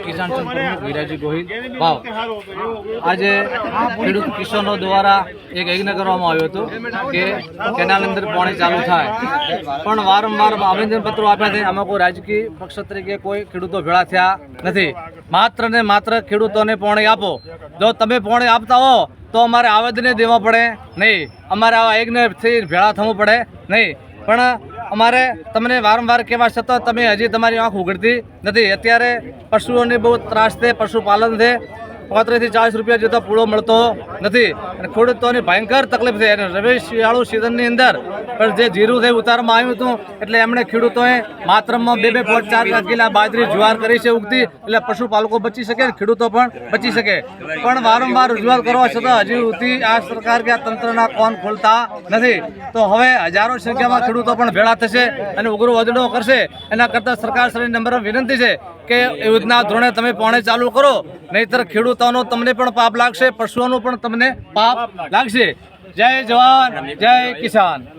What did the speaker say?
કિસાન સંઘ પ્રમુખ વીરાજી ગોહિલ વાવ આજે ખેડૂત કિસાનો દ્વારા એક યજ્ઞ કરવામાં આવ્યો હતો કે કેનાલ અંદર પાણી ચાલુ થાય, પણ વારંવાર આવેદનપત્રો આપ્યા છે. આમાં કોઈ રાજકીય પક્ષ તરીકે કોઈ ખેડૂતો ભેળા થયા નથી. માત્ર ને માત્ર ખેડૂતોને પાણી આપો. જો તમે પાણી આપતા હો તો અમારે આવેદને દેવા પડે નહીં, અમારે આવા યજ્ઞથી ભેળા થવું પડે નહીં. પણ અમારે તમને વારંવાર કહેવા છતાં તમે હજી તમારી આંખ ઉઘડતી નથી. અત્યારે પશુઓને બહુ ત્રાસ છે, પશુપાલન છે. 35 થી 40 રૂપિયા જેટલો પૂળો મળતો નથી અને ખેડૂતોની ભયંકર તકલીફ છે. અને રવિ શિયાળુ સિઝનની અંદર પણ જે જીરું છે ઉતારવામાં આવ્યું હતું, એટલે એમણે ખેડૂતોએ માત્રમાં 2-4 કિલા બાજરી જુવાર કરી છે ઉગતી, એટલે પશુપાલકો બચી શકે, ખેડૂતો પણ બચી શકે. પણ વારંવાર રજૂઆત કરવા છતાં હજી સુધી આ સરકાર કે આ તંત્રના કોન ખોલતા નથી. તો હવે હજારો સંખ્યામાં ખેડૂતો પણ ભેળા થશે અને ઉગ્ર વધડો કરશે. એના કરતાં સરકારશ્રીની નમ્ર વિનંતી છે કે યોજના ધોરણે તમે પાણી ચાલુ કરો, નહીતર ખેડૂતોનો તમને પણ પાપ લાગશે, પશુઓનું પણ તમને પાપ લાગશે. જય જવાન, જય કિસાન.